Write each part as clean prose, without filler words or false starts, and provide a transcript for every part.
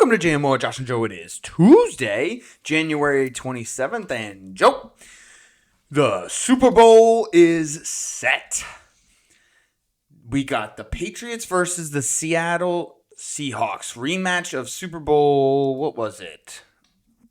Welcome to JMO, Josh and Joe. It is Tuesday, January 27th, and Joe, the Super Bowl is set. We got the Patriots versus the Seattle Seahawks. Rematch of Super Bowl, what was it?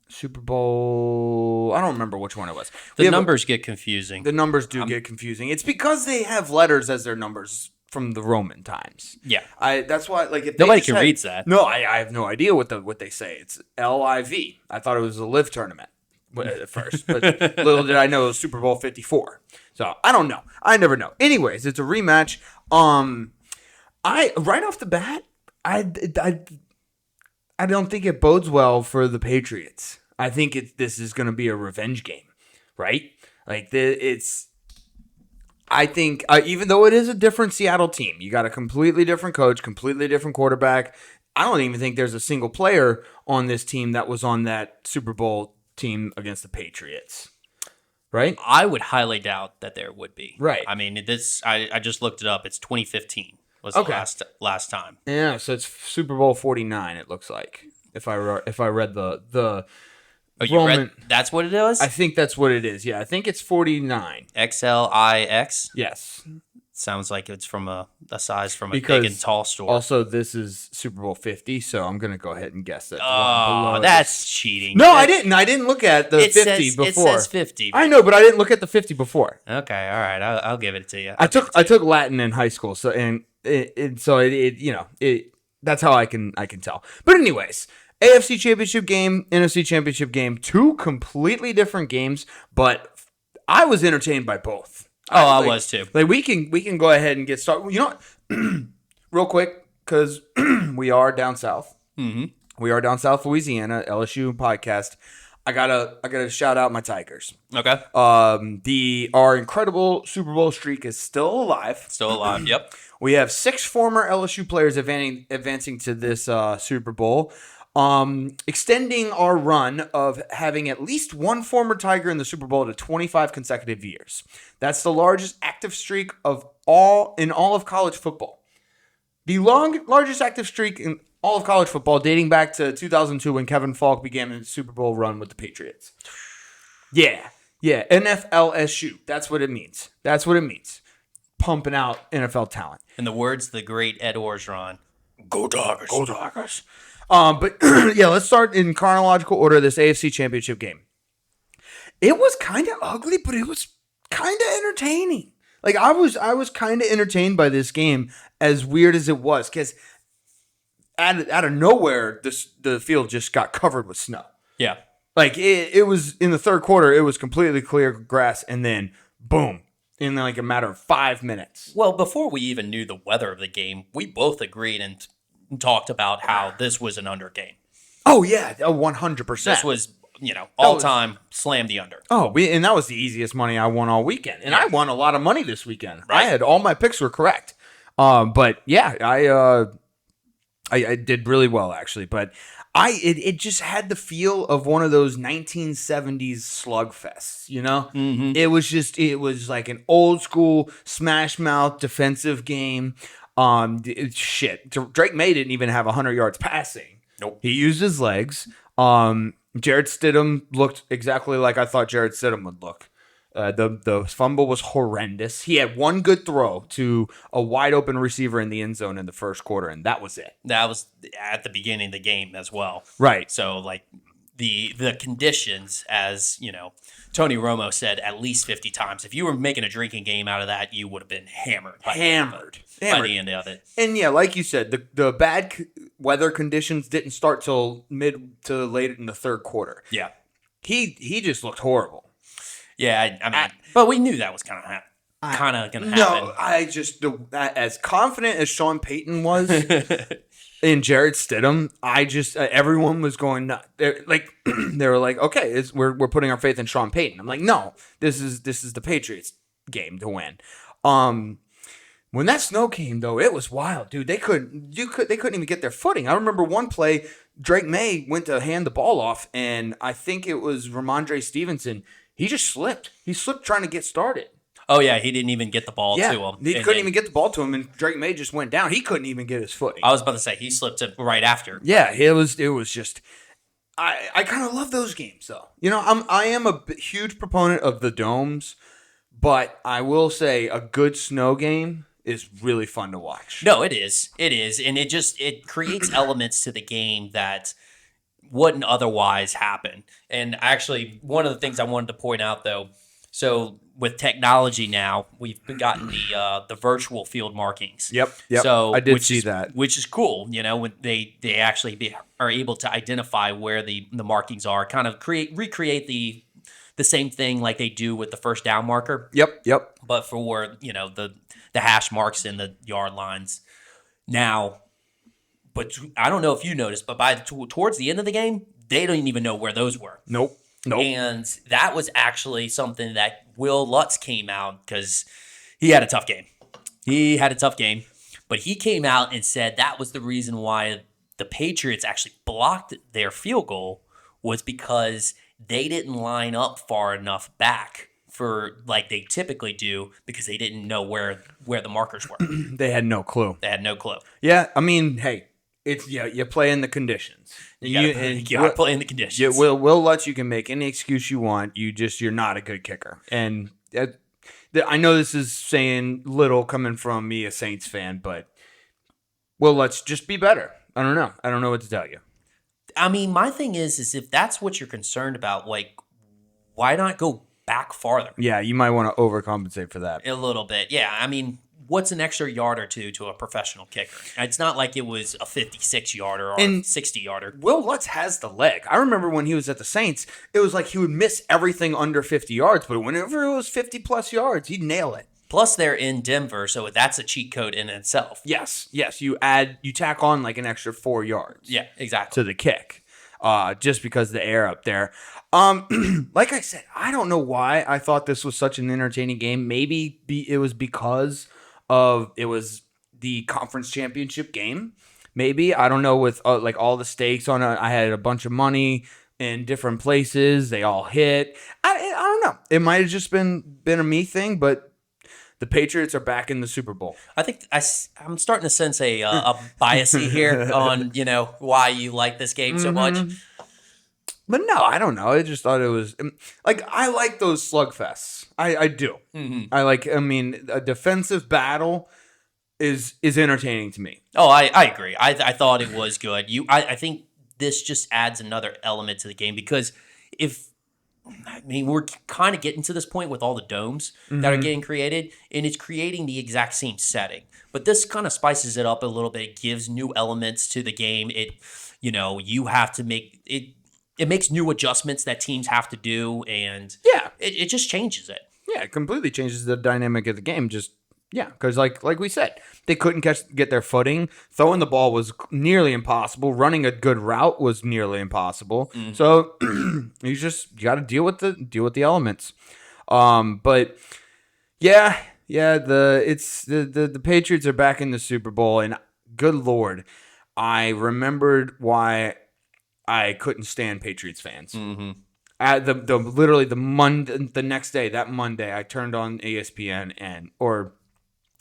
Super Bowl, I don't remember which one it was. The numbers get confusing. The numbers do get confusing. It's because they have letters as their numbers from the Roman times. Yeah. That's why, like, if nobody can read that. No, I have no idea what they say. It's LIV. I thought it was a live tournament at first, but little did I know it was Super Bowl 54. So I don't know. I never know. Anyways, it's a rematch. I right off the bat, I don't think it bodes well for the Patriots. I think this is going to be a revenge game, right? Like I think even though it is a different Seattle team, you got a completely different coach, completely different quarterback. I don't even think there's a single player on this team that was on that Super Bowl team against the Patriots, right? I would highly doubt that there would be. Right. I mean, I just looked it up. It's 2015 was the last time. Yeah, so it's Super Bowl 49. It looks like if I read the. Oh, you read? That's what it is? I think that's what it is. Yeah, I think it's 49. XLIX? Yes. Sounds like it's from a size from a big and tall store. Also, this is Super Bowl 50, so I'm going to go ahead and guess that. Oh, that's cheating. No, I didn't. I didn't look at the 50 before. It says 50. I know, but I didn't look at the 50 before. Okay, all right. I'll give it to you. I took Latin in high school, so that's how I can tell. But anyways, AFC Championship game, NFC Championship game, two completely different games, but I was entertained by both. I was too. Like we can go ahead and get started. You know what? Real quick, because we are down south. Mm-hmm. We are down south Louisiana, LSU podcast. I gotta shout out my Tigers. Okay. Our incredible Super Bowl streak is still alive. Still alive. Yep. We have 6 former LSU players advancing to this Super Bowl. Extending our run of having at least one former Tiger in the Super Bowl to 25 consecutive years. That's the largest active streak of all of college football. The largest active streak in all of college football, dating back to 2002 when Kevin Falk began his Super Bowl run with the Patriots. Yeah, NFLSU. That's what it means. Pumping out NFL talent. In the words of the great Ed Orgeron, Go Tigers. Go Tigers. But yeah, let's start in chronological order. This AFC Championship game. It was kind of ugly, but it was kind of entertaining. Like I was kind of entertained by this game, as weird as it was, because out of nowhere, the field just got covered with snow. Yeah, like it was in the third quarter. It was completely clear grass, and then boom, in like a matter of 5 minutes. Well, before we even knew the weather of the game, we both agreed and talked about how this was an under game. Oh yeah, 100%. This was, all time slam the under. Oh, and that was the easiest money I won all weekend, and I won a lot of money this weekend. Right. I had all my picks were correct. But yeah, I did really well actually. But it just had the feel of one of those 1970s slugfests. Mm-hmm. It was like an old school smash mouth defensive game. Drake May didn't even have 100 yards passing. Nope. He used his legs. Jarrett Stidham looked exactly like I thought Jarrett Stidham would look. The fumble was horrendous. He had one good throw to a wide open receiver in the end zone in the first quarter, and that was it. That was at the beginning of the game as well. Right. So like the conditions, as Tony Romo said at least 50 times. If you were making a drinking game out of that, you would have been hammered. By the end of it. And yeah, like you said, the bad weather conditions didn't start till mid to late in the third quarter. Yeah. He just looked horrible. Yeah, I mean, but we knew that was kind of going to happen. No, as confident as Sean Payton was in Jarrett Stidham, everyone was going nuts. They were like, okay, we're putting our faith in Sean Payton. I'm like, no, this is the Patriots game to win. When that snow came though, it was wild, dude. They couldn't even get their footing. I remember one play, Drake May went to hand the ball off, and I think it was Ramondre Stevenson. He just slipped. He slipped trying to get started. Oh yeah, he didn't even get the ball to him. He couldn't even get the ball to him, and Drake May just went down. He couldn't even get his footing. I was about to say he slipped it right after. Yeah, it was just. I kind of love those games though. I am a huge proponent of the domes, but I will say a good snow game is really fun to watch. No, it is. It is, and it creates elements to the game that wouldn't otherwise happen. And actually, one of the things I wanted to point out though, so with technology now, we've gotten the virtual field markings. Yep. So I did see that, which is cool. When they actually are able to identify where the markings are, kind of recreate the same thing like they do with the first down marker. Yep. But for the hash marks and the yard lines now. But I don't know if you noticed, but towards the end of the game, they don't even know where those were. Nope. And that was actually something that Will Lutz came out because he had a tough game. But he came out and said that was the reason why the Patriots actually blocked their field goal was because they didn't line up far enough back for like they typically do because they didn't know where the markers were. They had no clue. Yeah, I mean, hey, you play in the conditions. You gotta play in the conditions. Yeah, Will Lutz, you can make any excuse you want. You're not a good kicker. And I know this is saying little coming from me, a Saints fan, but Will Lutz, just be better. I don't know. I don't know what to tell you. I mean, my thing is if that's what you're concerned about, like, why not go back farther? Yeah, you might want to overcompensate for that. A little bit. Yeah, I mean, what's an extra yard or two to a professional kicker? It's not like it was a 56-yarder or a 60-yarder. Will Lutz has the leg. I remember when he was at the Saints, it was like he would miss everything under 50 yards, but whenever it was 50-plus yards, he'd nail it. Plus, they're in Denver, so that's a cheat code in itself. Yes. You tack on like an extra 4 yards. Yeah, exactly. To the kick, just because the air up there. Like I said, I don't know why I thought this was such an entertaining game. Maybe it was because it was the conference championship game. Maybe, I don't know, with like all the stakes on it. I had a bunch of money in different places. They all hit. I don't know. It might have just been a me thing, but the Patriots are back in the Super Bowl. I think I'm starting to sense a bias here on why you like this game so much. But no, I don't know. I just thought it was like I like those slugfests. I do. Mm-hmm. I mean, a defensive battle is entertaining to me. Oh, I agree. I thought it was good. I think this just adds another element to the game because we're kind of getting to this point with all the domes that are getting created, and it's creating the exact same setting. But this kind of spices it up a little bit. It gives new elements to the game. You have to make it. It makes new adjustments that teams have to do, and it just changes it. Yeah, it completely changes the dynamic of the game. Because like we said, they couldn't get their footing. Throwing the ball was nearly impossible. Running a good route was nearly impossible. Mm-hmm. So you got to deal with the elements. But the Patriots are back in the Super Bowl, and good Lord, I remembered why I couldn't stand Patriots fans. Mm-hmm. The next day, that Monday, I turned on ESPN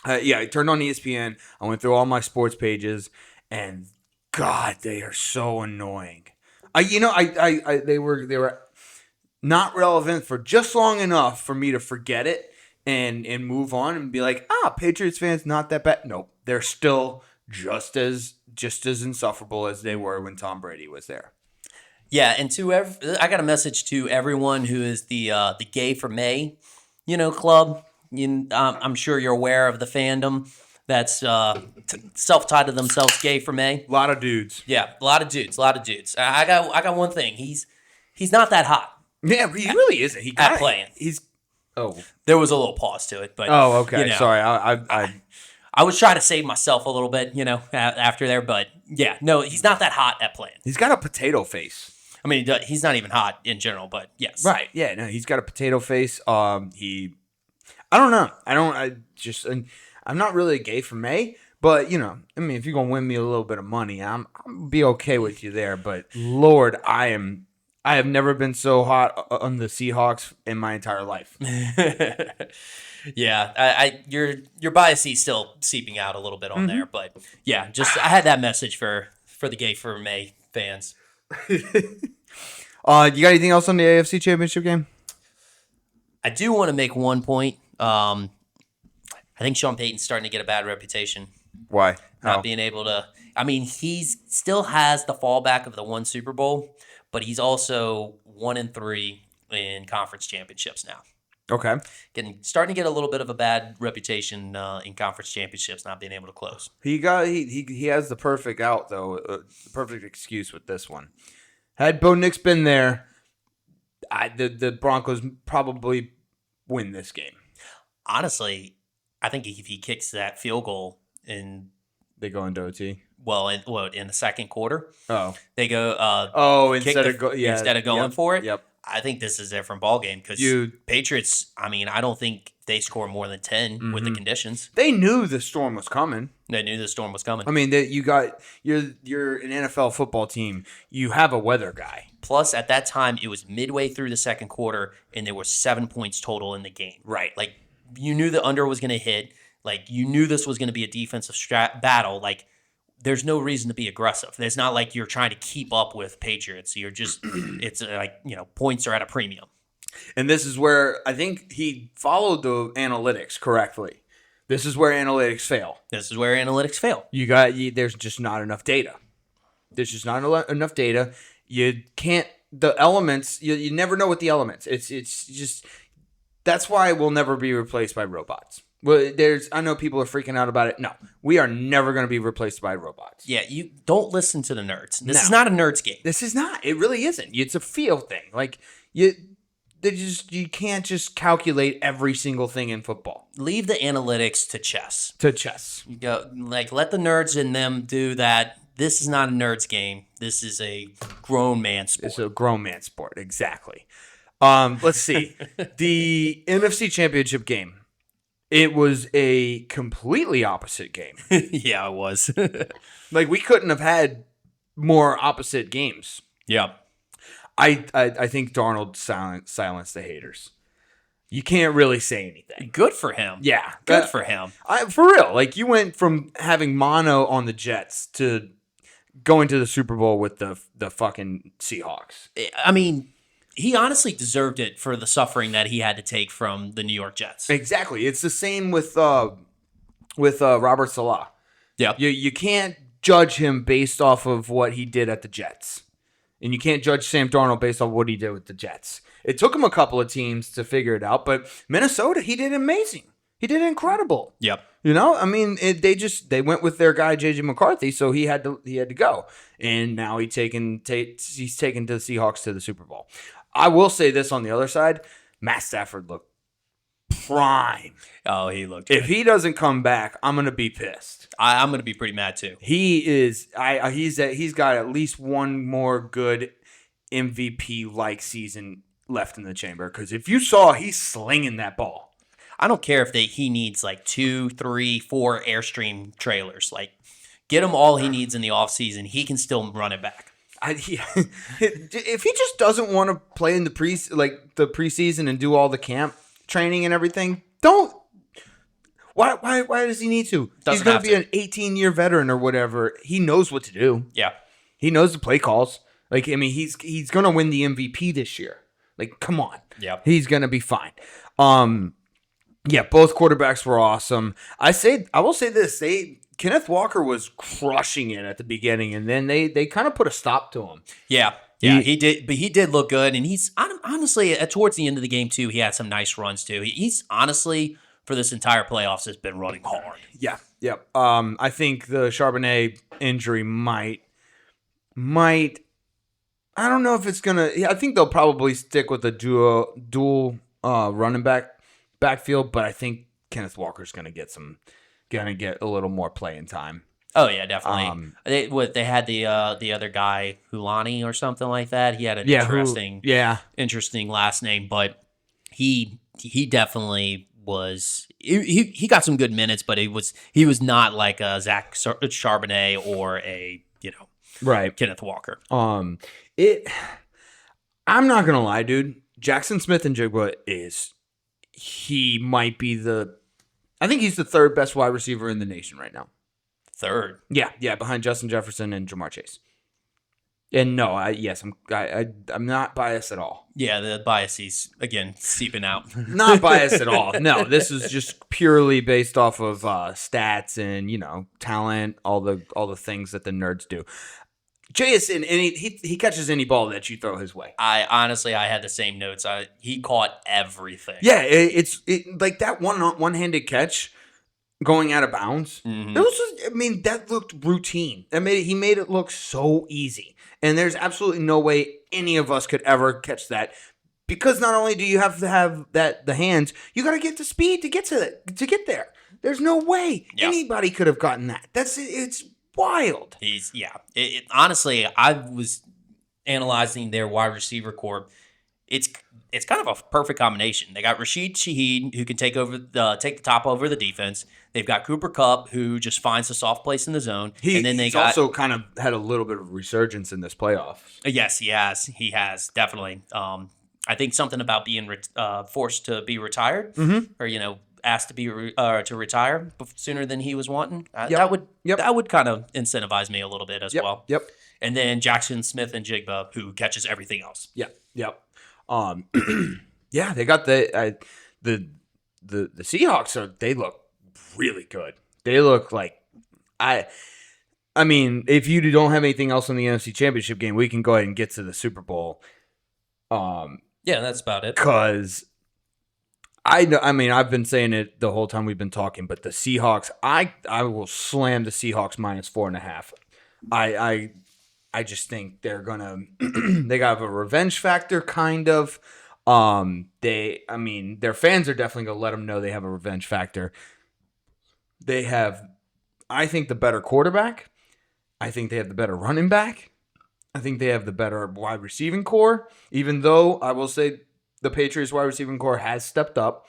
I turned on ESPN. I went through all my sports pages, and God, they are so annoying. They were not relevant for just long enough for me to forget it and move on and be like, Patriots fans not that bad. Nope, they're still just as insufferable as they were when Tom Brady was there. Yeah, and I got a message to everyone who is the Gay for May, club. I'm sure you're aware of the fandom that's self-titled themselves Gay for May. A lot of dudes. Yeah, a lot of dudes. I got one thing. He's not that hot. Yeah, he really isn't. He at playing. There was a little pause to it, but okay. Sorry, I was trying to save myself a little bit, after there, but he's not that hot at playing. He's got a potato face. I mean, he's not even hot in general, but yes. Right. Yeah. No, he's got a potato face. I don't know. I'm not really gay for May, but if you're going to win me a little bit of money, I'm be okay with you there. But Lord, I have never been so hot on the Seahawks in my entire life. Yeah, your bias is still seeping out a little bit on there, but yeah, just I had that message for the Gay for May fans. You got anything else on the AFC Championship game? I do want to make one point. I think Sean Payton's starting to get a bad reputation. Why? Not being able to. I mean, he still has the fallback of the one Super Bowl, but he's also 1-3 in conference championships now. Okay. Starting to get a little bit of a bad reputation in conference championships, not being able to close. He has the perfect out though, the perfect excuse with this one. Had Bo Nix been there, the Broncos probably win this game. Honestly, I think if he kicks that field goal they go into OT. In the second quarter, they go. Instead of going for it. Yep. I think this is a different ball game because Patriots. I mean, I don't think they score more than 10 with the conditions. They knew the storm was coming. They knew the storm was coming. I mean, you're an NFL football team. You have a weather guy. Plus, at that time, it was midway through the second quarter, and there were 7 points total in the game. Right. Like, you knew the under was going to hit. Like, you knew this was going to be a defensive battle. Like, there's no reason to be aggressive. It's not like you're trying to keep up with Patriots. You're just, it's like, points are at a premium. And this is where I think he followed the analytics correctly. This is where analytics fail. There's just not enough data. There's just not enough data. You can't, the elements, you never know what the elements. It's just, that's why we'll never be replaced by robots. Well, I know people are freaking out about it. No, we are never going to be replaced by robots. Yeah, you don't listen to the nerds. This is not a nerds game. This is not. It really isn't. It's a feel thing. Like you can't just calculate every single thing in football. Leave the analytics to chess. You go let the nerds in them do that. This is not a nerds game. This is a grown man sport. It's a grown man sport. Exactly. Let's see. The NFC Championship game. It was a completely opposite game. Yeah, it was. Like, we couldn't have had more opposite games. Yeah. I think Darnold silenced the haters. You can't really say anything. Good for him. Yeah. Good for him. For real. Like, you went from having mono on the Jets to going to the Super Bowl with the fucking Seahawks. I mean, he honestly deserved it for the suffering that he had to take from the New York Jets. Exactly. It's the same with Robert Salah. Yeah. You can't judge him based off of what he did at the Jets. And you can't judge Sam Darnold based on what he did with the Jets. It took him a couple of teams to figure it out, but Minnesota, he did amazing. He did incredible. Yep. I mean, they went with their guy JJ McCarthy, so he had to go, and now he's taken the Seahawks to the Super Bowl. I will say this on the other side, Matt Stafford looked prime. Oh, he looked good. If he doesn't come back, I'm gonna be pissed. I'm gonna be pretty mad too. He is. He's got at least one more good MVP like season left in the chamber. Because if you saw, he's slinging that ball. I don't care if he needs like 2, 3, 4 Airstream trailers. Like, get him all he needs in the offseason. He can still run it back. If he just doesn't want to play in the preseason and do all the camp training and everything, don't. Why does he need to? He's going to be an 18-year veteran or whatever. He knows what to do. Yeah, he knows the play calls. Like, I mean, he's going to win the MVP this year. Like, come on. Yeah, he's going to be fine. Yeah, both quarterbacks were awesome. I will say this: Kenneth Walker was crushing it at the beginning, and then they kind of put a stop to him. Yeah, he did. But he did look good, and he's honestly towards the end of the game too. He had some nice runs too. He's honestly for this entire playoffs has been running hard. Yeah. I think the Charbonnet injury might. I don't know if it's gonna. I think they'll probably stick with the dual running backfield, but I think Kenneth Walker's gonna get a little more playing time. Oh yeah, definitely. They had the other guy, Hulani or something like that. He had an interesting last name, but he definitely was. He got some good minutes, but he was not like a Zach Charbonnet or a Kenneth Walker. I'm not gonna lie, dude. Jackson Smith and Jigba he might be I think he's the third best wide receiver in the nation right now. Third. Yeah, behind Justin Jefferson and Jamar Chase. And no, I'm not biased at all. Yeah, the biases again seeping out. Not biased at all. No, this is just purely based off of stats and talent, all the things that the nerds do. JSN, he catches any ball that you throw his way. I had the same notes. He caught everything. Yeah, it's like that one-handed catch going out of bounds. Mm-hmm. It was just, that looked routine. He made it look so easy. And there's absolutely no way any of us could ever catch that, because not only do you have to have the hands, you got to get the speed to get there. There's no way anybody could have gotten that. It's wild. Honestly, I was analyzing their wide receiver corps. It's kind of a perfect combination. They got Rashid Shaheed, who can take the top over the defense. They've got Cooper Kupp, who just finds a soft place in the zone. He's also kind of had a little bit of resurgence in this playoff. Yes, he has. He has, definitely. I think something about being forced to be retired, or asked to be to retire sooner than he was wanting. That would kind of incentivize me a little bit as well. Yep. And then Jackson Smith and Jigba, who catches everything else. Yep. They got the Seahawks. They look really good. They look like if you don't have anything else on the NFC Championship game, we can go ahead and get to the Super Bowl. Yeah, that's about it. Because I know, I've been saying it the whole time we've been talking, but the Seahawks, I will slam the Seahawks -4.5. I just think they're gonna they got a revenge factor, kind of. Their fans are definitely gonna let them know they have a revenge factor. They have, I think, the better quarterback. I think they have the better running back. I think they have the better wide receiving core, even though I will say the Patriots wide receiving core has stepped up.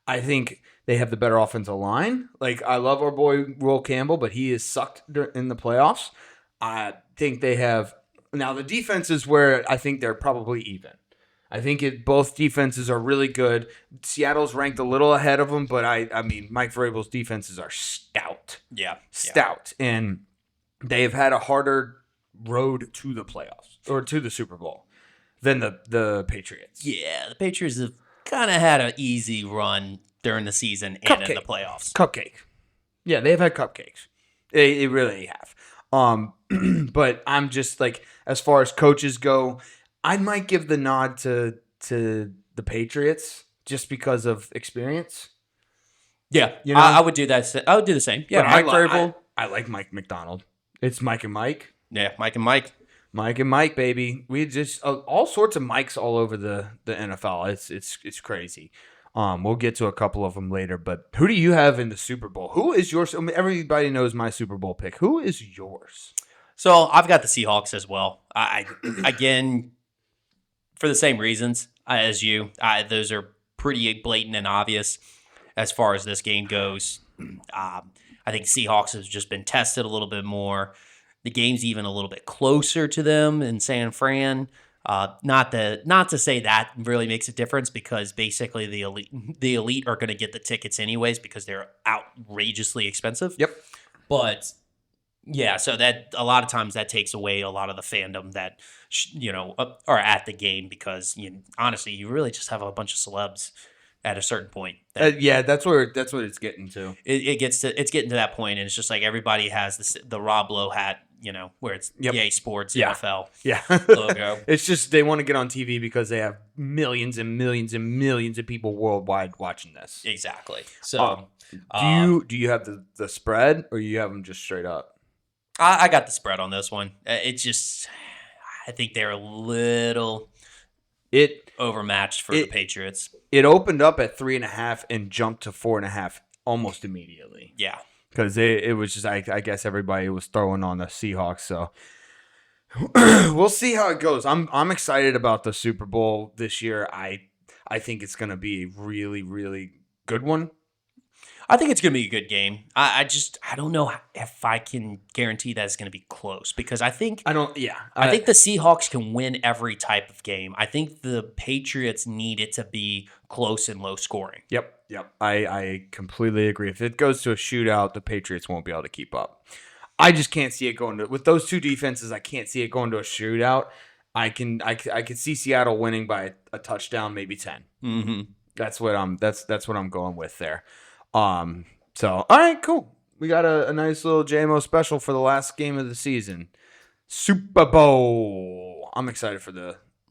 I think they have the better offensive line. Like, I love our boy Will Campbell, but he has sucked in the playoffs. I think they have – now the defense is where I think they're probably even. I think both defenses are really good. Seattle's ranked a little ahead of them, but Mike Vrabel's defenses are stout. Yeah. Stout. And they've had a harder road to the playoffs or to the Super Bowl than the Patriots. Yeah, the Patriots have kind of had an easy run during the season and in the playoffs. Cupcake. Yeah, they've had cupcakes. They really have. But I'm just like, as far as coaches go, I might give the nod to the Patriots just because of experience. Yeah, I would do that. I would do the same. Yeah, Mike Vrabel. I like Mike McDonald. It's Mike and Mike. Yeah, Mike and Mike. Mike and Mike, baby. We just all sorts of Mikes all over the NFL. It's crazy. We'll get to a couple of them later, but who do you have in the Super Bowl? Who is yours? Everybody knows my Super Bowl pick. Who is yours? So I've got the Seahawks as well. I again, for the same reasons as you. Those are pretty blatant and obvious as far as this game goes. I think Seahawks has just been tested a little bit more. The game's even a little bit closer to them in San Fran. Not to say that really makes a difference, because basically the elite are going to get the tickets anyways because they're outrageously expensive. Yep. But yeah, so that a lot of times that takes away a lot of the fandom that are at the game, because honestly you really just have a bunch of celebs at a certain point. Yeah, that's what it's getting to. It's getting to that point, and it's just like everybody has the Rob Lowe hat, where it's EA Sports, NFL logo. It's just they want to get on TV because they have millions and millions and millions of people worldwide watching this. Exactly. So, do you have the spread, or you have them just straight up? I got the spread on this one. It's just, I think they're a little overmatched for the Patriots. It opened up at 3.5 and jumped to 4.5 almost immediately. Yeah. Because it was just, I guess everybody was throwing on the Seahawks. So we'll see how it goes. I'm excited about the Super Bowl this year. I think it's going to be a really, really good one. I think it's going to be a good game. I don't know if I can guarantee that it's going to be close because I think I don't. Yeah, I think the Seahawks can win every type of game. I think the Patriots need it to be close and low scoring. Yep. I completely agree. If it goes to a shootout, the Patriots won't be able to keep up. I just can't see it going to with those two defenses. I can't see it going to a shootout. I can see Seattle winning by a touchdown, maybe 10. Mm-hmm. That's what I'm going with there. So all right, cool. We got a nice little JMO special for the last game of the season, Super Bowl. I'm excited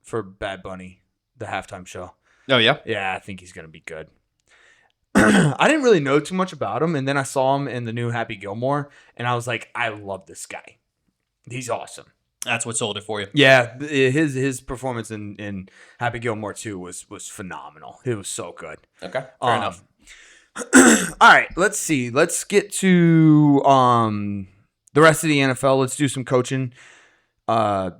for Bad Bunny, the halftime show. Oh yeah, Yeah, I think he's gonna be good. I didn't really know too much about him, and then I saw him in the new Happy Gilmore, and I was like, I love this guy. He's awesome. that's what sold it for you. Yeah, his performance in Happy Gilmore 2 was phenomenal. It was so good. Okay, fair enough. All right, let's see. Let's get to the rest of the NFL. Let's do some coaching.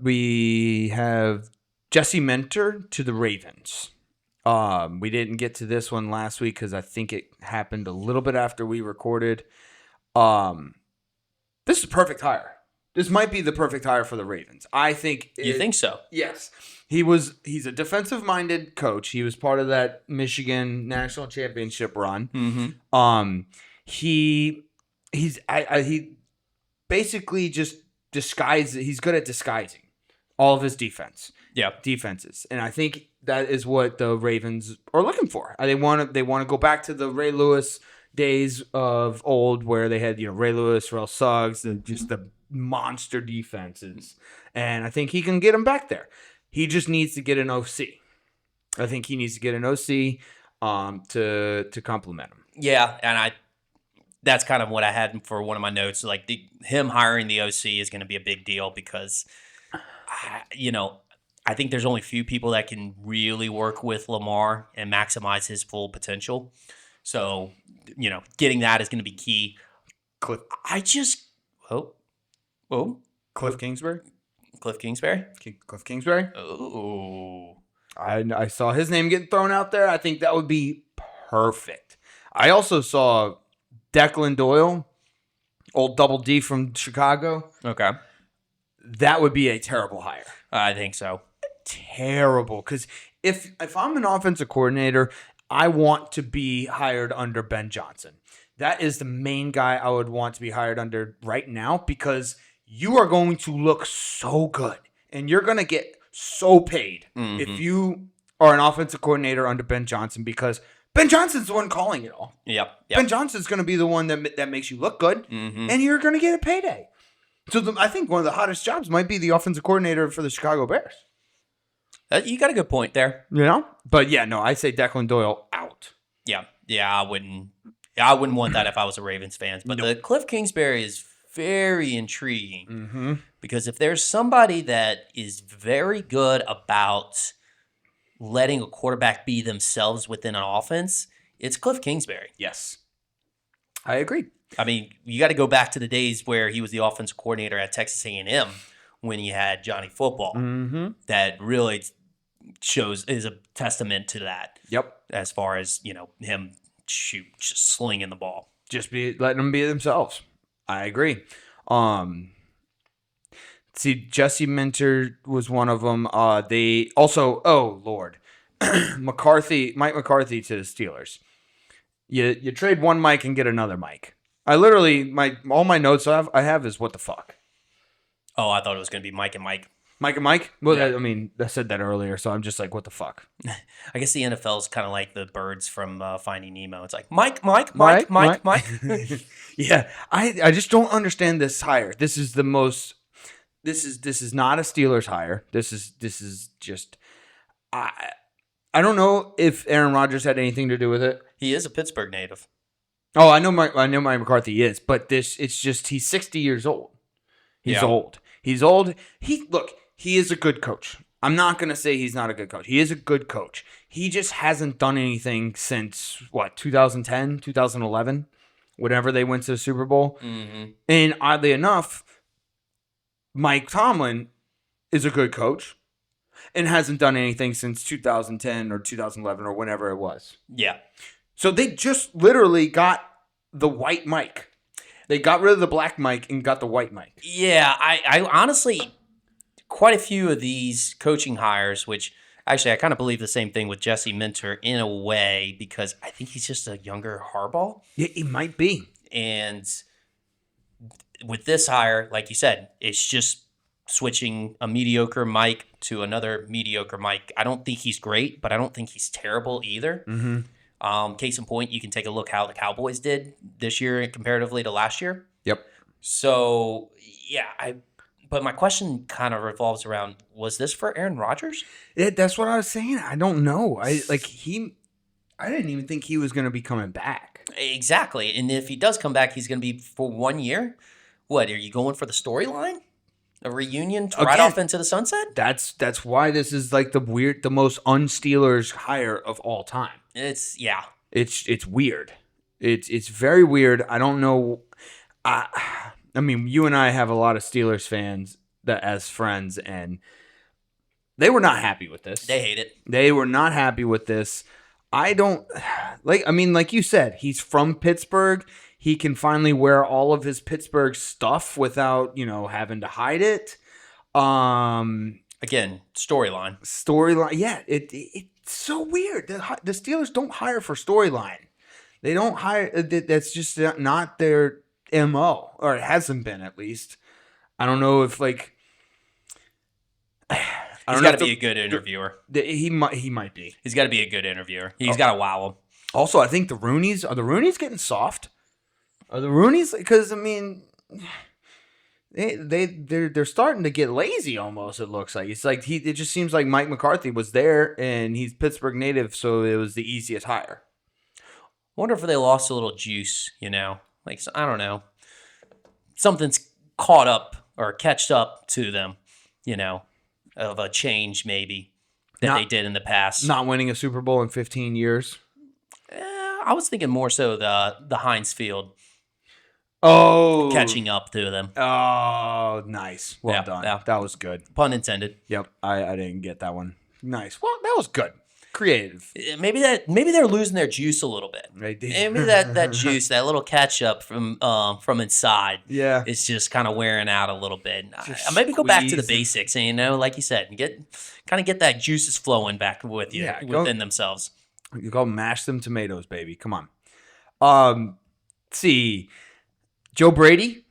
We have Jesse Minter to the Ravens. We didn't get to this one last week because I think it happened a little bit after we recorded. This is a perfect hire. This might be the perfect hire for the Ravens. I think. You think so? Yes. He's a defensive-minded coach. He was part of that Michigan national championship run. Mm-hmm. He basically just disguises. He's good at disguising all of his defenses, and I think that is what the Ravens are looking for. They want to go back to the Ray Lewis days of old, where they had Ray Lewis, Terrell Suggs, and just the monster defenses, and I think he can get him back there. He just needs to get an OC. I think he needs to get an OC to complement him. Yeah, and that's kind of what I had for one of my notes. Like him hiring the OC is going to be a big deal because, I think there's only few people that can really work with Lamar and maximize his full potential. So, getting that is going to be key. Cliff Kingsbury. Cliff Kingsbury? Cliff Kingsbury. Oh. I saw his name getting thrown out there. I think that would be perfect. I also saw Declan Doyle, old Double D from Chicago. Okay. That would be a terrible hire. I think so. Terrible. Because if I'm an offensive coordinator, I want to be hired under Ben Johnson. That is the main guy I would want to be hired under right now because you are going to look so good and you're going to get so paid if you are an offensive coordinator under Ben Johnson because Ben Johnson's the one calling it all. Yep. Ben Johnson's going to be the one that makes you look good and you're going to get a payday. So I think one of the hottest jobs might be the offensive coordinator for the Chicago Bears. You got a good point there. But yeah, no, I say Declan Doyle out. Yeah, I wouldn't want that if I was a Ravens fan. But the Cliff Kingsbury is very intriguing because if there's somebody that is very good about letting a quarterback be themselves within an offense, it's Cliff Kingsbury. Yes, I agree. I mean, you got to go back to the days where he was the offensive coordinator at Texas A&M when he had Johnny Football. That really is a testament to that. Yep. As far as, him just slinging the ball. Just letting them be themselves. I agree. See, Jesse Minter was one of them. They also, Mike McCarthy to the Steelers. You trade one Mike and get another Mike. I literally, all my notes I have is what the fuck. Oh, I thought it was going to be Mike and Mike. Mike and Mike? Well, yeah. I said that earlier, so I'm just like, what the fuck? I guess the NFL is kind of like the birds from Finding Nemo. It's like, Mike. Yeah, I just don't understand this hire. This is the most. This is not a Steelers hire. This is just. I don't know if Aaron Rodgers had anything to do with it. He is a Pittsburgh native. Oh, I know Mike McCarthy is, but it's just he's 60 years old. He's old. He's old. He is a good coach. I'm not going to say he's not a good coach. He is a good coach. He just hasn't done anything since, 2010, 2011, whenever they went to the Super Bowl. And oddly enough, Mike Tomlin is a good coach and hasn't done anything since 2010 or 2011 or whenever it was. Yeah. So they just literally got the white mic. They got rid of the black mic and got the white mic. Yeah, I honestly, quite a few of these coaching hires, which actually I kind of believe the same thing with Jesse Minter in a way, because I think he's just a younger Harbaugh. Yeah, he might be. And with this hire, like you said, it's just switching a mediocre mic to another mediocre mic. I don't think he's great, but I don't think he's terrible either. Case in point, you can take a look how the Cowboys did this year comparatively to last year. Yep. So, yeah, but my question kind of revolves around, was this for Aaron Rodgers? That's what I was saying. I don't know. I didn't even think he was going to be coming back. Exactly. And if he does come back, he's going to be for 1 year. What, are you going for the storyline? A reunion to ride off into the sunset? That's why this is like the most un-Steelers hire of all time. It's weird. It's very weird. I don't know. I mean, you and I have a lot of Steelers fans that as friends, and they were not happy with this. They hate it. They were not happy with this. I don't like. I mean, like you said, he's from Pittsburgh. He can finally wear all of his Pittsburgh stuff without, having to hide it. Again, storyline. Yeah, it's so weird. The Steelers don't hire for storyline. They don't hire. That's just not their MO, or it hasn't been at least. I don't know if He's got to be a good interviewer. He might be. He's got to be a good interviewer. He's got to wow him. Also, I think are the Roonies getting soft? Are the Roonies, because I mean, they're starting to get lazy almost. It looks like it just seems like Mike McCarthy was there and he's Pittsburgh native, so it was the easiest hire. I wonder if they lost a little juice. Like, I don't know, something's caught up or catched up to them. Of a change maybe that they did in the past. Not winning a Super Bowl in 15 years. I was thinking more so the Heinz Field. Oh, catching up to them. Oh, nice. Well done. Yeah. That was good. Pun intended. Yep. I didn't get that one. Nice. Well, that was good. Creative. Maybe they're losing their juice a little bit. They did. Maybe that juice, that little catch up from inside, is just kind of wearing out a little bit. Maybe go back to the basics, and like you said, get that juices flowing back with you within themselves. You go mash them tomatoes, baby. Come on. Let's see. Joe Brady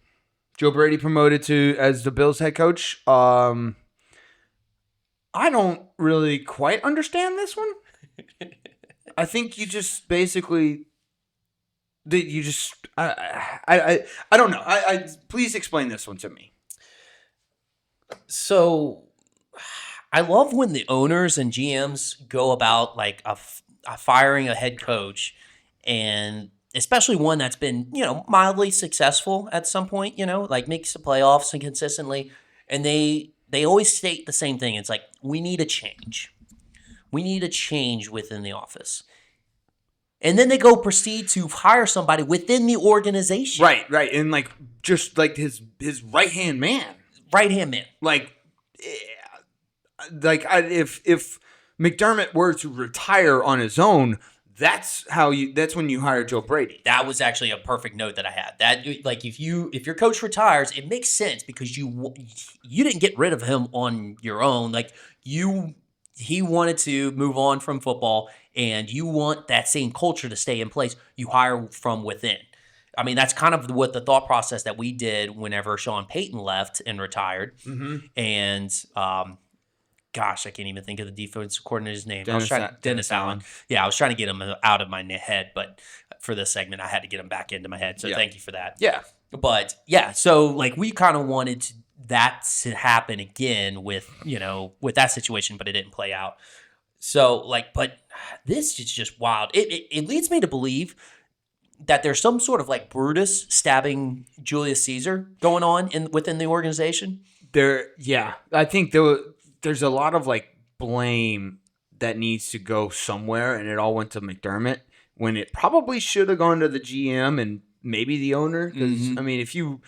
promoted as the Bills head coach. I don't really quite understand this one. I think you just basically I don't know. I please explain this one to me. So I love when the owners and GMs go about like firing a head coach, and especially one that's been, mildly successful at some point, like makes the playoffs and consistently. And they always state the same thing. It's like, we need a change. We need a change within the office. And then they proceed to hire somebody within the organization. Right. And just like his right-hand man. Right-hand man. If McDermott were to retire on his own, that's when you hire Joe Brady. That was actually a perfect note that I had. That if your coach retires, it makes sense because you didn't get rid of him on your own. He wanted to move on from football, and you want that same culture to stay in place. You hire from within. I mean, that's kind of what the thought process that we did whenever Sean Payton left and retired. Mm-hmm. And gosh, I can't even think of the defensive coordinator's name. Dennis Allen. Yeah, I was trying to get him out of my head, but for this segment, I had to get him back into my head. So thank you for that. Yeah. But yeah, so we kind of wanted that to happen again with that situation, but it didn't play out. So but this is just wild. It leads me to believe that there's some sort of Brutus stabbing Julius Caesar going on within the organization. I think there's a lot of blame that needs to go somewhere, and it all went to McDermott when it probably should have gone to the GM and maybe the owner. Because I mean,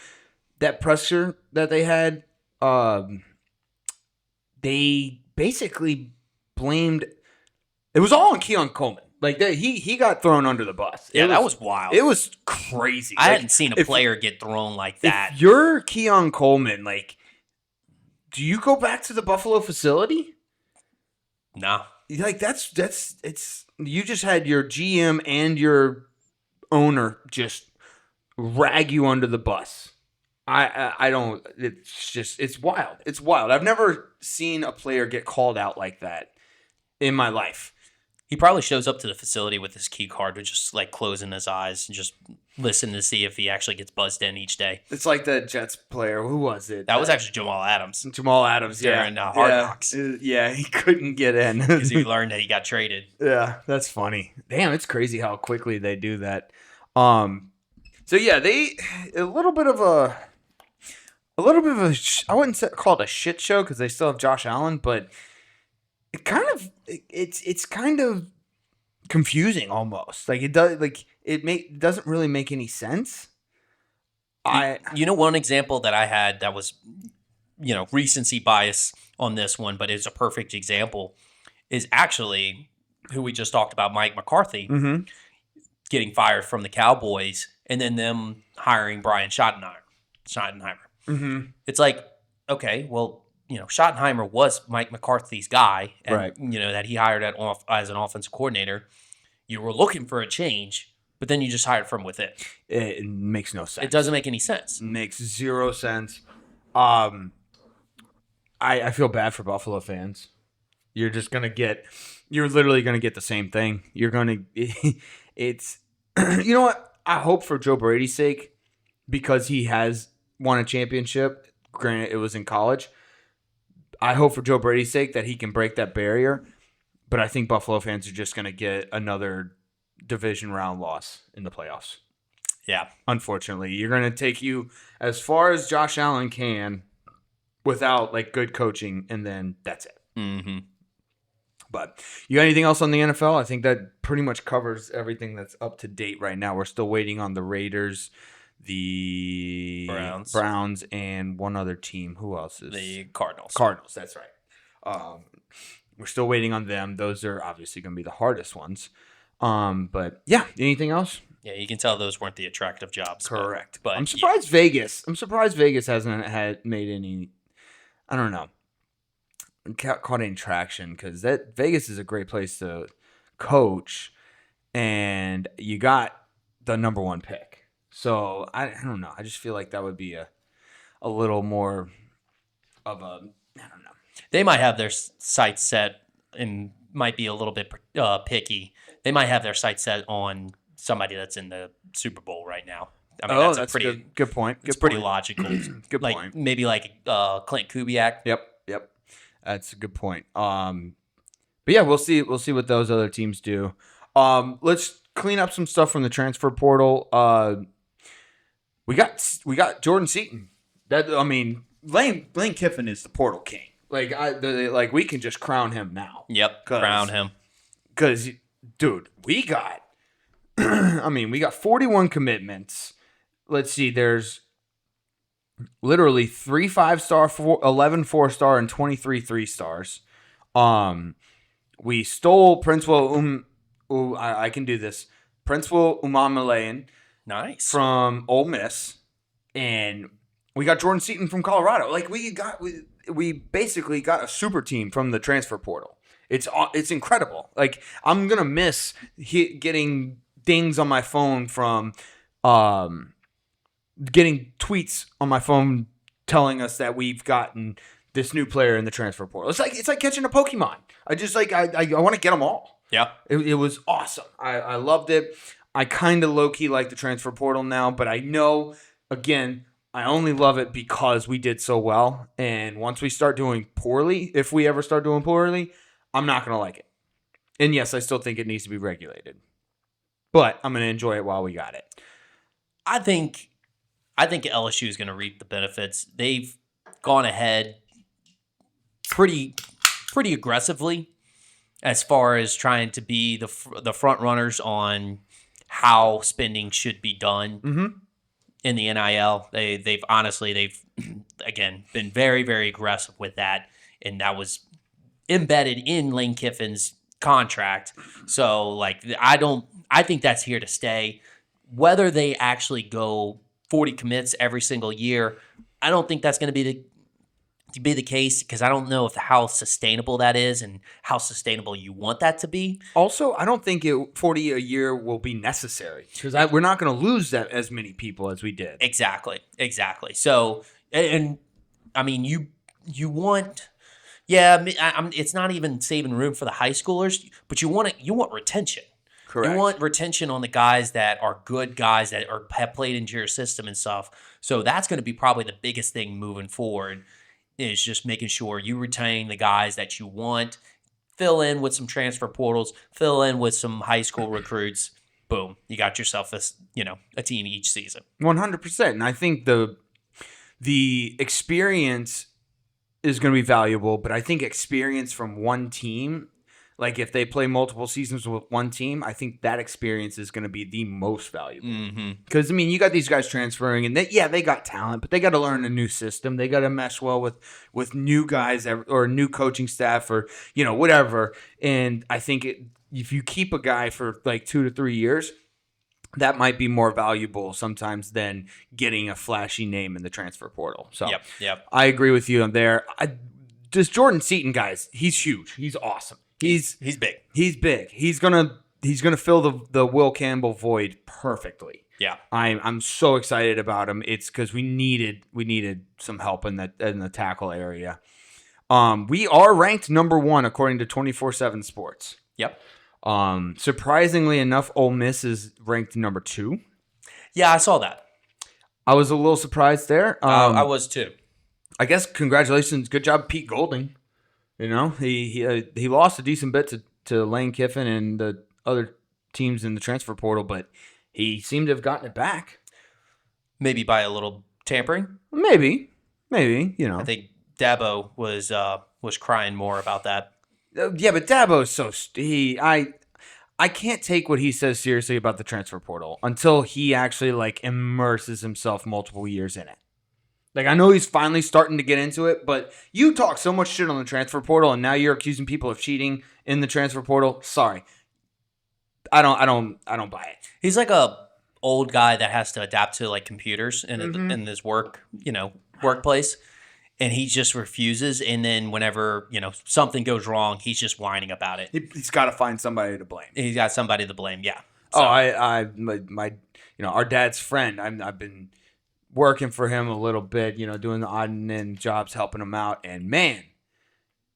that pressure that they had, they basically blamed. It was all on Keon Coleman. Like that, he got thrown under the bus. Yeah, that was wild. It was crazy. I hadn't seen a player get thrown like that. If you're Keon Coleman, like, do you go back to the Buffalo facility? No. Like it's you just had your GM and your owner just rag you under the bus. I don't. It's wild. It's wild. I've never seen a player get called out like that in my life. He probably shows up to the facility with his key card, with just like closing his eyes and just listen to see if he actually gets buzzed in each day. It's like the Jets player. Who was it? That was actually Jamal Adams. Jamal Adams, during Hard Knocks. Yeah, he couldn't get in Because he learned that he got traded. Yeah, that's funny. Damn, it's crazy how quickly they do that. So yeah, they a little bit of a I wouldn't call it a shit show because they still have Josh Allen, but it's kind of confusing almost. Like it doesn't really make any sense. One example that I had that was, recency bias on this one, but it's a perfect example, is actually who we just talked about, Mike McCarthy, getting fired from the Cowboys, and then them hiring Brian Schottenheimer. Mm-hmm. It's like, okay, well, Schottenheimer was Mike McCarthy's guy, and, right? That he hired as an offensive coordinator. You were looking for a change, but then you just hired from within. It makes no sense. It doesn't make any sense. It makes zero sense. I feel bad for Buffalo fans. You're literally gonna get the same thing. It's you know what? I hope for Joe Brady's sake, because he has won a championship. Granted, it was in college. I hope for Joe Brady's sake that he can break that barrier. But I think Buffalo fans are just going to get another division round loss in the playoffs. Yeah. Unfortunately, you're going to take you as far as Josh Allen can without good coaching, and then that's it. Mm-hmm. But you got anything else on the NFL? I think that pretty much covers everything that's up to date right now. We're still waiting on the Raiders, the Browns, and one other team. Who else is? The Cardinals. Cardinals, that's right. We're still waiting on them. Those are obviously going to be the hardest ones. But yeah, anything else? Yeah, you can tell those weren't the attractive jobs. Correct. But I'm surprised Vegas. I'm surprised Vegas hasn't made any. I don't know. Caught any traction, because that Vegas is a great place to coach, and you got the number one pick. So I don't know. I just feel like that would be a little more of a, I don't know. They might have their sights set and might be a little bit picky. They might have their sights set on somebody that's in the Super Bowl right now. I mean, that's a pretty good point. It's pretty logical. Good point. Maybe like Clint Kubiak. Yep. That's a good point. But yeah, we'll see what those other teams do. Let's clean up some stuff from the transfer portal. We got Jordan Seaton. Lane Kiffin is the portal king. We can just crown him now. Yep, crown him. Because, dude, we got 41 commitments. Let's see, there's literally 3 5-star, 11 4-star, and 23 3-stars. We stole I can do this. Principal Umamalayan. Nice. From Ole Miss. And we got Jordan Seaton from Colorado. We basically got a super team from the transfer portal. It's incredible. I'm gonna miss getting dings on my phone from getting tweets on my phone telling us that we've gotten this new player in the transfer portal. It's like catching a Pokemon. I just I want to get them all. Yeah, it was awesome. I loved it. I kind of low key like the transfer portal now, but I know, again, I only love it because we did so well. And once we start doing poorly, if we ever start doing poorly, I'm not going to like it. And yes, I still think it needs to be regulated. But I'm going to enjoy it while we got it. I think LSU is going to reap the benefits. They've gone ahead pretty aggressively as far as trying to be the front runners on how spending should be done in the NIL. They've again been very, very aggressive with that, and that was embedded in Lane Kiffin's contract. So like I think that's here to stay. Whether they actually go 40 commits every single year, I don't think that's going to be the case, because I don't know how sustainable that is and how sustainable you want that to be. Also, I don't think 40 a year will be necessary, because we're not going to lose that as many people as we did. Exactly. So, and I mean, you want, yeah, it's not even saving room for the high schoolers, but you want retention. Correct. You want retention on the guys that are good guys that have played into your system and stuff. So that's going to be probably the biggest thing moving forward, is just making sure you retain the guys that you want. Fill in with some transfer portals. Fill in with some high school recruits. Boom, you got yourself a team each season. 100%. And I think the experience is going to be valuable, but I think experience from one team, like if they play multiple seasons with one team, I think that experience is going to be the most valuable. Because, I mean, you got these guys transferring, and they got talent, but they got to learn a new system. They got to mesh well with new guys or new coaching staff or, whatever. And I think if you keep a guy for like 2 to 3 years, that might be more valuable sometimes than getting a flashy name in the transfer portal. So Yep. I agree with you on there. This Jordan Seaton, guys, he's huge. He's awesome. He's big. He's big. He's gonna fill the Will Campbell void perfectly. Yeah. I'm so excited about him. It's because we needed some help in the tackle area. We are ranked number 1 according to 24/7 Sports. Yep. Surprisingly enough, Ole Miss is ranked number 2. Yeah, I saw that. I was a little surprised there. I was too. I guess congratulations, good job, Pete Golding. He lost a decent bit to Lane Kiffin and the other teams in the transfer portal, but he seemed to have gotten it back. Maybe by a little tampering. Maybe. I think Dabo was crying more about that. Yeah, but Dabo's so I can't take what he says seriously about the transfer portal until he actually immerses himself multiple years in it. I know he's finally starting to get into it, but you talk so much shit on the transfer portal, and now you're accusing people of cheating in the transfer portal. Sorry, I don't buy it. He's like a old guy that has to adapt to computers in this workplace, and he just refuses. And then whenever something goes wrong, he's just whining about it. He's got to find somebody to blame. He's got somebody to blame. Yeah. So. Our dad's friend. I've been working for him a little bit, doing the odd and end jobs, helping him out. And man,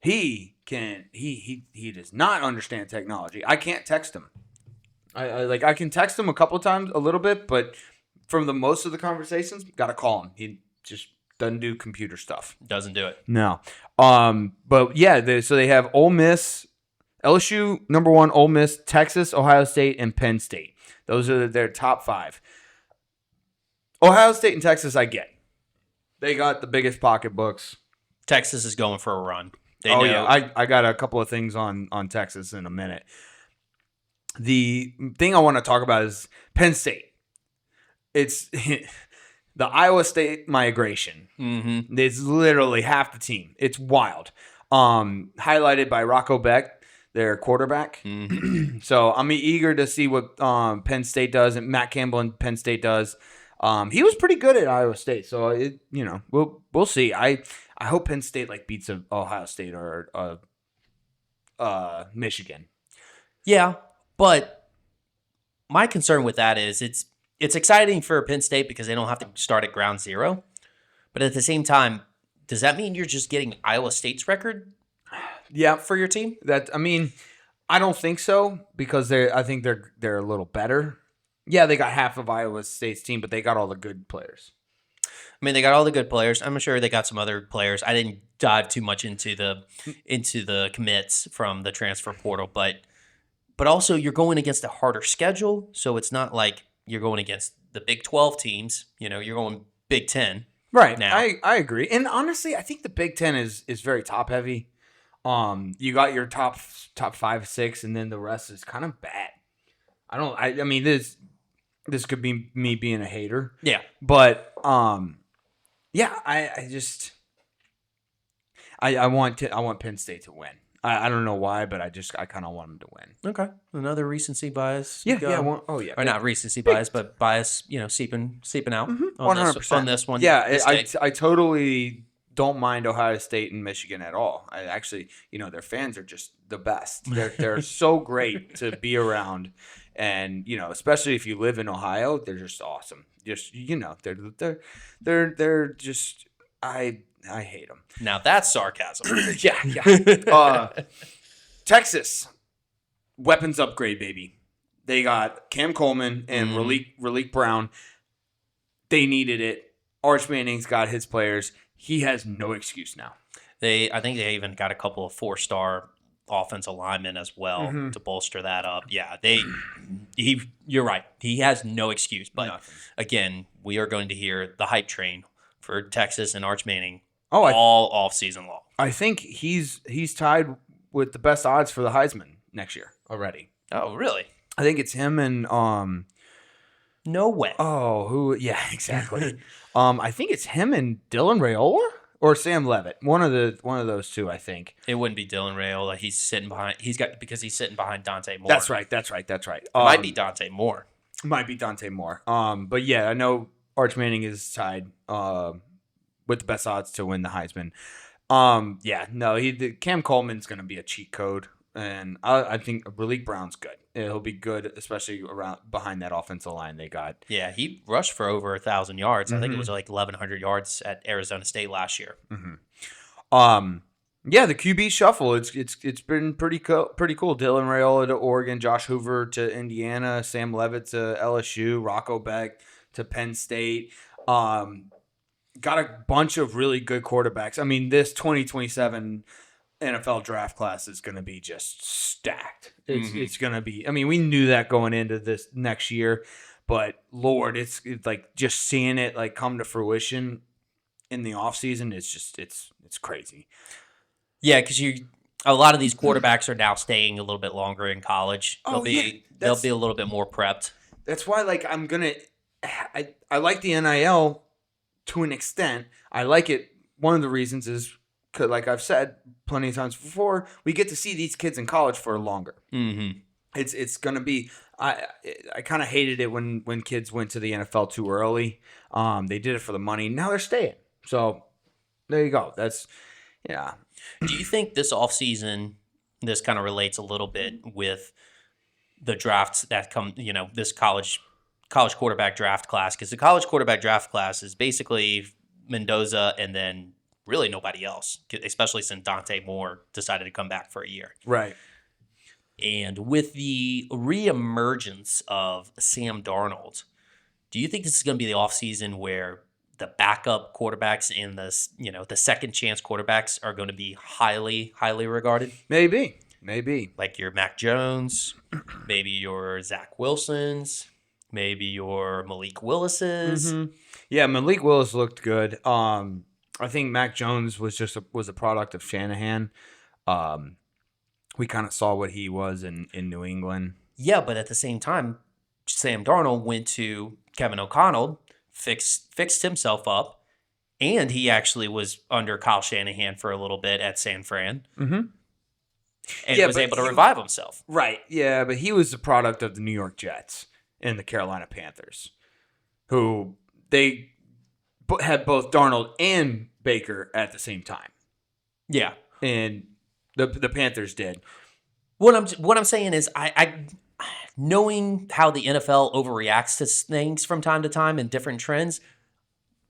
he does not understand technology. I can't text him. I can text him a couple of times, a little bit, but from the most of the conversations, got to call him. He just doesn't do computer stuff. Doesn't do it. No. But yeah, so they have Ole Miss, LSU number 1, Ole Miss, Texas, Ohio State, and Penn State. Those are their top 5. Ohio State and Texas, I get. They got the biggest pocketbooks. Texas is going for a run. Yeah, I got a couple of things on Texas in a minute. The thing I want to talk about is Penn State. It's the Iowa State migration. Mm-hmm. It's literally half the team. It's wild. Highlighted by Rocco Beck, their quarterback. Mm-hmm. So I'm eager to see what Penn State does and Matt Campbell and Penn State does. He was pretty good at Iowa State, so we'll see. I hope Penn State beats Ohio State or Michigan. Yeah, but my concern with that is it's exciting for Penn State because they don't have to start at ground zero, but at the same time, does that mean you're just getting Iowa State's record? Yeah, for your team. I don't think so because I think they're a little better. Yeah, they got half of Iowa State's team, but they got all the good players. They got all the good players. I'm sure they got some other players. I didn't dive too much into the commits from the transfer portal, but also you're going against a harder schedule, so it's not like you're going against the Big 12 teams. You're going Big 10 right now. I agree, and honestly, I think the Big 10 is very top heavy. You got your top 5, 6, and then the rest is kind of bad. This could be me being a hater. Yeah. But I want Penn State to win. I don't know why, but I kind of want him to win. Okay, another recency bias. Yeah. Or not recency bias, but bias. Seeping out on 100%. on this one. Yeah, this I totally don't mind Ohio State and Michigan at all. I actually, their fans are just the best. They're so great to be around, and especially if you live in Ohio, they're just awesome. Just they're just I hate them. Now that's sarcasm. Yeah. Texas, weapons upgrade, baby. They got Cam Coleman and Raleek Brown. They needed it. Arch Manning's got his players. He has no excuse now. I think they even got a couple of 4-star offensive linemen as well to bolster that up. Yeah, you're right. He has no excuse. But again, we are going to hear the hype train for Texas and Arch Manning all off season long. I think he's tied with the best odds for the Heisman next year already. Oh, really? I think it's him and no way. Oh, who? Yeah, exactly. I think it's him and Dylan Raiola or Sam Levitt. One of those two, I think. It wouldn't be Dylan Raiola. He's sitting behind Dante Moore. That's right. It might be Dante Moore. But yeah, I know Arch Manning is tied with the best odds to win the Heisman. Cam Coleman's going to be a cheat code, and I think Raleek Brown's good. He'll be good, especially around behind that offensive line they got. Yeah, he rushed for over 1,000 yards. I think it was like 1,100 yards at Arizona State last year. Yeah, the QB shuffle. It's been pretty cool. Dylan Raiola to Oregon, Josh Hoover to Indiana, Sam Levitt to LSU, Rocco Beck to Penn State. Got a bunch of really good quarterbacks. I mean, this 2027 NFL draft class is going to be just stacked. It's going to be. I mean, we knew that going into this next year, but Lord, it's like just seeing it like come to fruition in the offseason. It's just it's crazy. Yeah, because a lot of these quarterbacks are now staying a little bit longer in college. They'll be a little bit more prepped. That's why, like, I like the NIL to an extent. I like it. One of the reasons is, like I've said plenty of times before, we get to see these kids in college for longer. Mm-hmm. It's gonna be. I kind of hated it when kids went to the NFL too early. They did it for the money. Now they're staying. So there you go. Yeah. Do you think this offseason, this kind of relates a little bit with the drafts that come, this college quarterback draft class? Because the college quarterback draft class is basically Mendoza and then really nobody else, especially since Dante Moore decided to come back for a year. Right. And with the reemergence of Sam Darnold, do you think this is going to be the offseason where the backup quarterbacks and the second chance quarterbacks are going to be highly, highly regarded? Maybe. Like your Mac Jones, maybe your Zach Wilsons, maybe your Malik Willis's. Mm-hmm. Yeah, Malik Willis looked good. I think Mac Jones was a product of Shanahan. We kind of saw what he was in New England. Yeah, but at the same time, Sam Darnold went to Kevin O'Connell, fixed himself up, and he actually was under Kyle Shanahan for a little bit at San Fran, and was able to revive himself. Right, yeah, but he was the product of the New York Jets and the Carolina Panthers, who they had both Darnold and Baker at the same time. Yeah, and the Panthers did. What I'm saying is, I knowing how the NFL overreacts to things from time to time and different trends,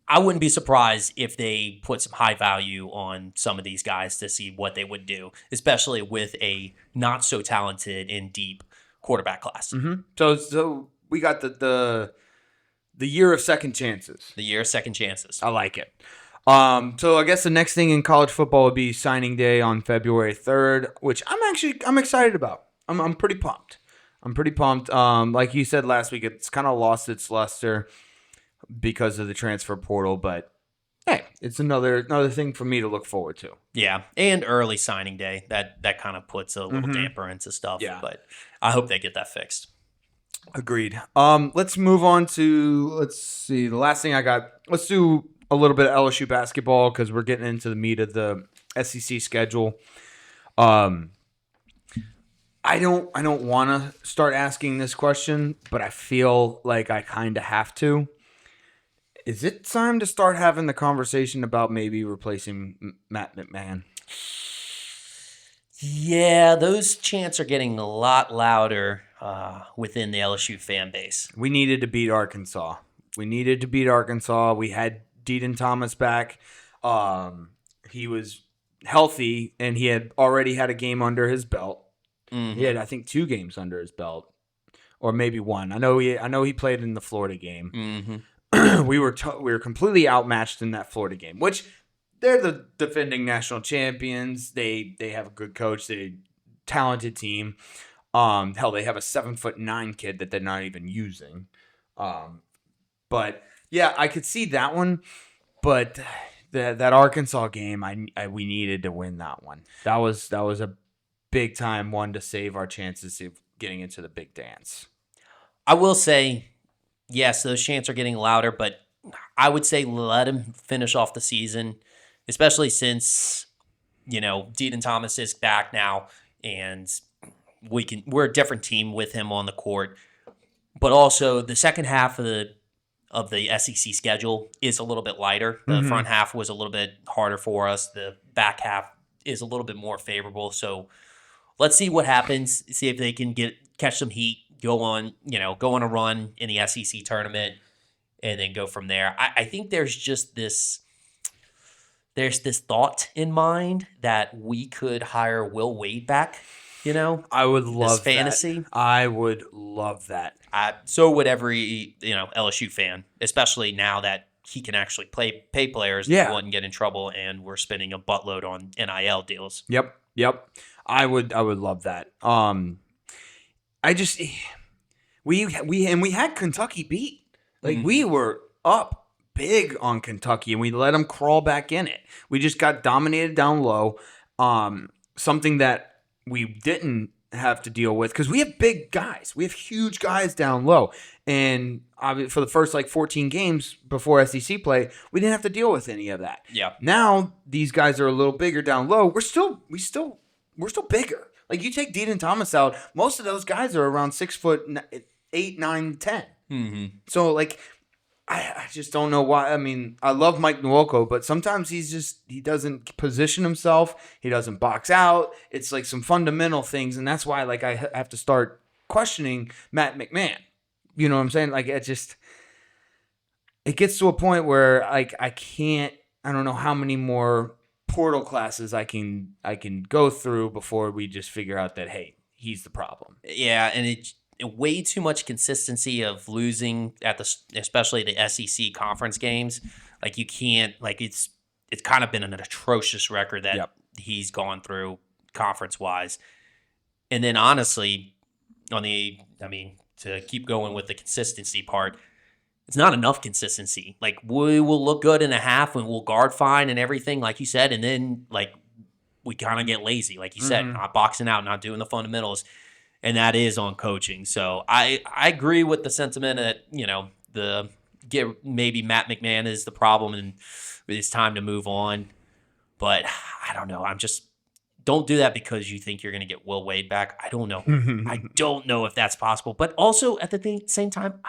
I wouldn't be surprised if they put some high value on some of these guys to see what they would do, especially with a not so talented and deep quarterback class. Mm-hmm. So we got the year of second chances. The year of second chances. I like it. So I guess the next thing in college football would be signing day on February 3rd, which I'm excited about. I'm pretty pumped. Like you said last week, it's kind of lost its luster because of the transfer portal, but hey, it's another thing for me to look forward to. Yeah, and early signing day, that kind of puts a little damper into stuff. Yeah. But I hope they get that fixed. Agreed. Let's move on to the last thing I got. Let's do a little bit of LSU basketball because we're getting into the meat of the SEC schedule. I don't want to start asking this question, but I feel like I kind of have to. Is it time to start having the conversation about maybe replacing Matt McMahon? Yeah, those chants are getting a lot louder within the LSU fan base. We needed to beat Arkansas. We had Deaton Thomas back. He was healthy, and he had already had a game under his belt. He had, I think, 2 games under his belt, or maybe 1. I know he played in the Florida game. We were completely outmatched in that Florida game, which they're the defending national champions. They have a good coach. They're a talented team. Hell, they have a 7'9" kid that they're not even using. But yeah, I could see that one. But that Arkansas game, we needed to win that one. That was a big time one to save our chances of getting into the big dance. I will say, yes, those chants are getting louder, but I would say let him finish off the season, especially since, Deaton Thomas is back now, and we're a different team with him on the court. But also the second half of the SEC schedule is a little bit lighter. The front half was a little bit harder for us. The back half is a little bit more favorable. So let's see what happens. See if they can catch some heat, go on a run in the SEC tournament, and then go from there. I think there's just this thought in mind that we could hire Will Wade back. I would love this fantasy. That. I would love that. So would every LSU fan, especially now that he can actually pay players that wouldn't get in trouble, and we're spending a buttload on NIL deals. Yep. I would love that. We had Kentucky beat. Like we were up big on Kentucky, and we let them crawl back in it. We just got dominated down low. Something that we didn't have to deal with because we have big guys. We have huge guys down low. And for the first 14 games before SEC play, we didn't have to deal with any of that. Yeah. Now these guys are a little bigger down low. We're still bigger. Like you take Deaton Thomas out, most of those guys are around 6'8", 9, 10. Mm-hmm. So I just don't know why. I mean, I love Mike Nwoko, but sometimes he doesn't position himself. He doesn't box out. It's some fundamental things, and that's why I have to start questioning Matt McMahon. You know what I'm saying? It gets to a point where I can't. I don't know how many more portal classes I can go through before we just figure out that hey, he's the problem. Yeah, and it's way too much consistency of losing especially the SEC conference games. You can't it's kind of been an atrocious record that he's gone through conference wise. And then honestly, to keep going with the consistency part, it's not enough consistency. We will look good in a half and we'll guard fine and everything, like you said, and then we kind of get lazy, like you said, not boxing out, not doing the fundamentals. And that is on coaching. So I agree with the sentiment that, maybe Matt McMahon is the problem and it's time to move on. But I don't know. Don't do that because you think you're going to get Will Wade back. I don't know. I don't know if that's possible. But also at the same time,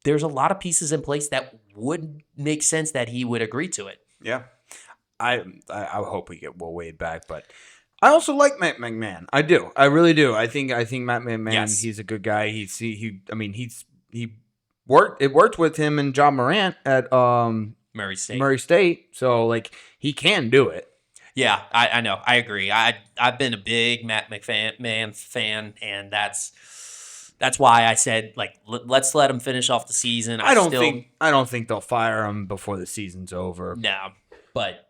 there's a lot of pieces in place that would make sense that he would agree to it. Yeah. I hope we get Will Wade back, but I also like Matt McMahon. I do. I really do. I think Matt McMahon, he's a good guy. It worked with him and John Morant at Murray State. So he can do it. Yeah, I know. I agree. I've been a big Matt McMahon fan, and that's why I said let's let him finish off the season. I don't think they'll fire him before the season's over. No, but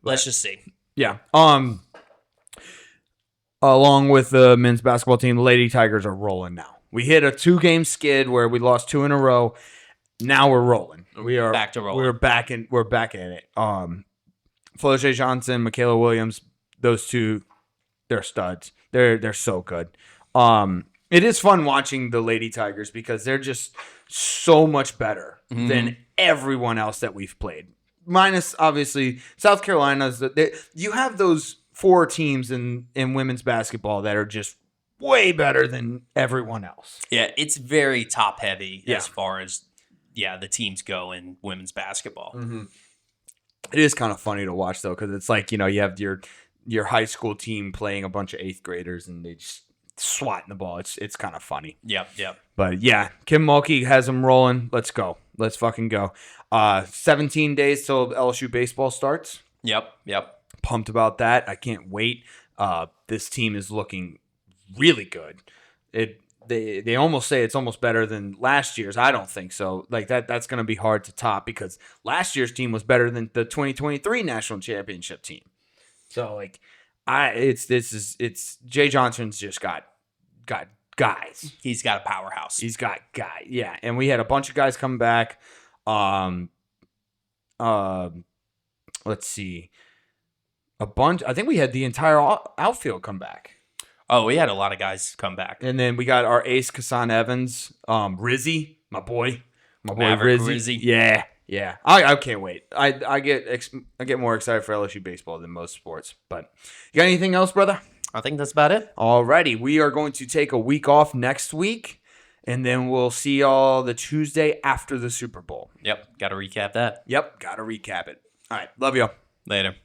let's just see. Yeah. Along with the men's basketball team, the Lady Tigers are rolling now. We hit a 2-game skid where we lost 2 in a row. Now we're rolling. We are back to rolling. We're back in it. Flau'jae Johnson, Michaela Williams, those two, they're studs. They're so good. It is fun watching the Lady Tigers because they're just so much better than everyone else that we've played. Minus obviously South Carolina's. You have those 4 teams in women's basketball that are just way better than everyone else. Yeah, it's very top heavy Yeah. as far as the teams go in women's basketball. Mm-hmm. It is kind of funny to watch though, because it's like, you have your high school team playing a bunch of 8th graders and they just swatting the ball. It's kind of funny. Yep. But yeah, Kim Mulkey has them rolling. Let's go. Let's fucking go. 17 days till LSU baseball starts. Yep. Pumped about that. I can't wait. This team is looking really good. They almost say it's almost better than last year's. I don't think so. Like that's going to be hard to top because last year's team was better than the 2023 national championship team. So like it's Jay Johnson's just got guys. He's got a powerhouse. He's got guys. Yeah, and we had a bunch of guys come back. Let's see. A bunch. I think we had the entire outfield come back. Oh, we had a lot of guys come back. And then we got our ace, Kassan Evans, Rizzy, my boy Maverick Rizzy. Yeah. I can't wait. I get more excited for LSU baseball than most sports. But you got anything else, brother? I think that's about it. Alrighty, we are going to take a week off next week, and then we'll see y'all the Tuesday after the Super Bowl. Yep, got to recap that. Yep, got to recap it. All right, love y'all. Later.